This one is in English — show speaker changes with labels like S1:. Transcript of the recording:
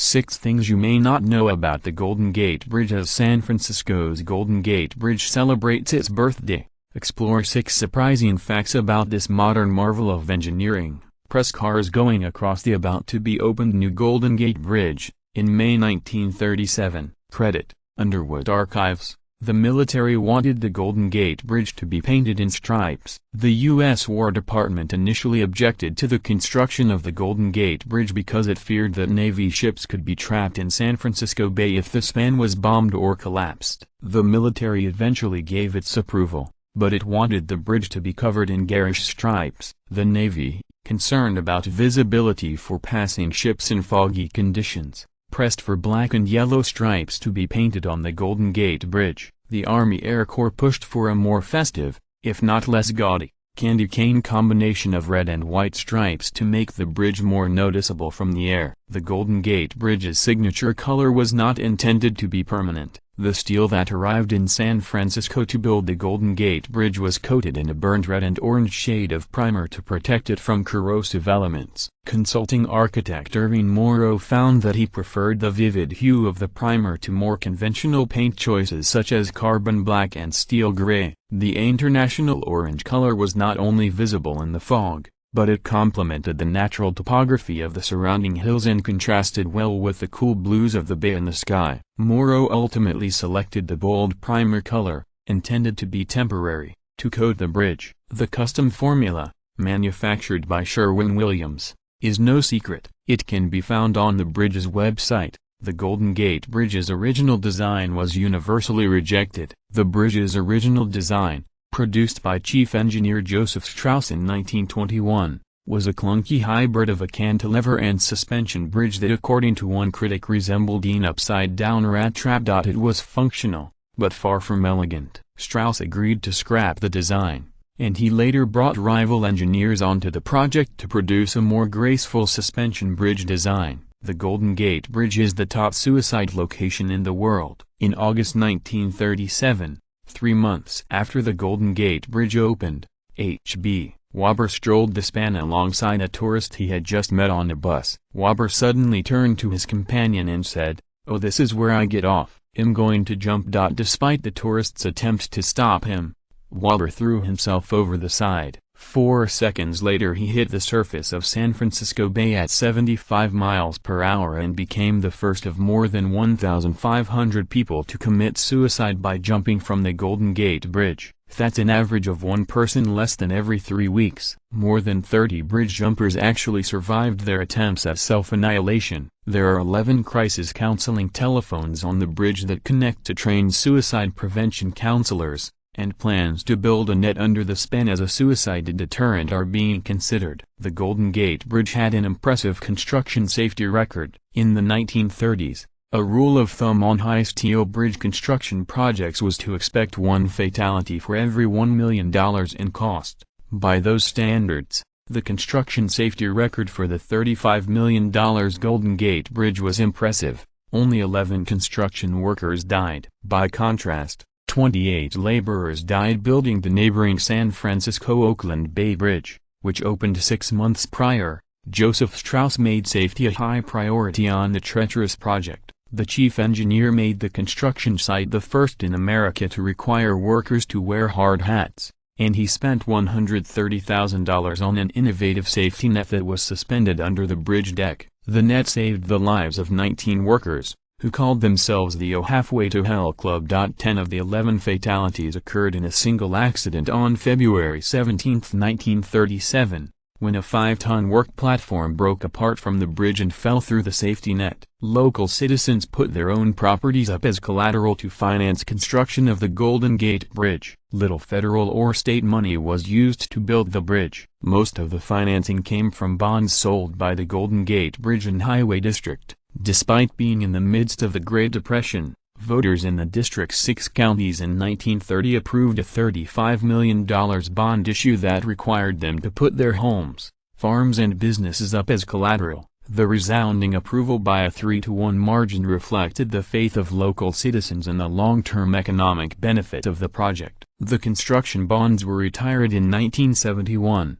S1: 6 Things You May Not Know About the Golden Gate Bridge. As San Francisco's Golden Gate Bridge celebrates its birthday, explore 6 surprising facts about this modern marvel of engineering. Press cars going across the about-to-be-opened new Golden Gate Bridge. In May 1937, credit, Underwood Archives, the military wanted the Golden Gate Bridge to be painted in stripes. The U.S. War Department initially objected to the construction of the Golden Gate Bridge because it feared that Navy ships could be trapped in San Francisco Bay if the span was bombed or collapsed. The military eventually gave its approval, but it wanted the bridge to be covered in garish stripes. The Navy, concerned about visibility for passing ships in foggy conditions, pressed for black and yellow stripes to be painted on the Golden Gate Bridge. The Army Air Corps pushed for a more festive, if not less gaudy, candy cane combination of red and white stripes to make the bridge more noticeable from the air. The Golden Gate Bridge's signature color was not intended to be permanent. The steel that arrived in San Francisco to build the Golden Gate Bridge was coated in a burnt red and orange shade of primer to protect it from corrosive elements. Consulting architect Irving Morrow found that he preferred the vivid hue of the primer to more conventional paint choices such as carbon black and steel gray. The international orange color was not only visible in the fog, but it complemented the natural topography of the surrounding hills and contrasted well with the cool blues of the bay and the sky. Morrow ultimately selected the bold primer color, intended to be temporary, to coat the bridge. The custom formula, manufactured by Sherwin-Williams, is no secret. It can be found on the bridge's website. The Golden Gate Bridge's original design was universally rejected. The bridge's original design, produced by Chief Engineer Joseph Strauss in 1921, was a clunky hybrid of a cantilever and suspension bridge that according to one critic resembled an upside-down rat trap. It was functional, but far from elegant. Strauss agreed to scrap the design, and he later brought rival engineers onto the project to produce a more graceful suspension bridge design. The Golden Gate Bridge is the top suicide location in the world. In August 1937, 3 months after the Golden Gate Bridge opened, H.B. Wobber strolled the span alongside a tourist he had just met on a bus. Wobber suddenly turned to his companion and said, "Oh, this is where I get off. I'm going to jump." Despite the tourist's attempt to stop him, Wobber threw himself over the side. 4 seconds later he hit the surface of San Francisco Bay at 75 miles per hour and became the first of more than 1,500 people to commit suicide by jumping from the Golden Gate Bridge. That's an average of 1 person less than every 3 weeks. More than 30 bridge jumpers actually survived their attempts at self-annihilation. There are 11 crisis counseling telephones on the bridge that connect to trained suicide prevention counselors, and plans to build a net under the span as a suicide deterrent are being considered. The Golden Gate Bridge had an impressive construction safety record. In the 1930s, a rule of thumb on high-steel bridge construction projects was to expect 1 fatality for every $1 million in cost. By those standards, the construction safety record for the $35 million Golden Gate Bridge was impressive. Only 11 construction workers died. By contrast, 28 laborers died building the neighboring San Francisco-Oakland Bay Bridge, which opened 6 months prior. Joseph Strauss made safety a high priority on the treacherous project. The chief engineer made the construction site the first in America to require workers to wear hard hats, and he spent $130,000 on an innovative safety net that was suspended under the bridge deck. The net saved the lives of 19 workers, who called themselves the O Halfway to Hell Club. 10 of the 11 fatalities occurred in a single accident on February 17, 1937, when a 5-ton work platform broke apart from the bridge and fell through the safety net. Local citizens put their own properties up as collateral to finance construction of the Golden Gate Bridge. Little federal or state money was used to build the bridge. Most of the financing came from bonds sold by the Golden Gate Bridge and Highway District. Despite being in the midst of the Great Depression, voters in the district's 6 counties in 1930 approved a $35 million bond issue that required them to put their homes, farms and businesses up as collateral. The resounding approval by a 3-to-1 margin reflected the faith of local citizens in the long-term economic benefit of the project. The construction bonds were retired in 1971.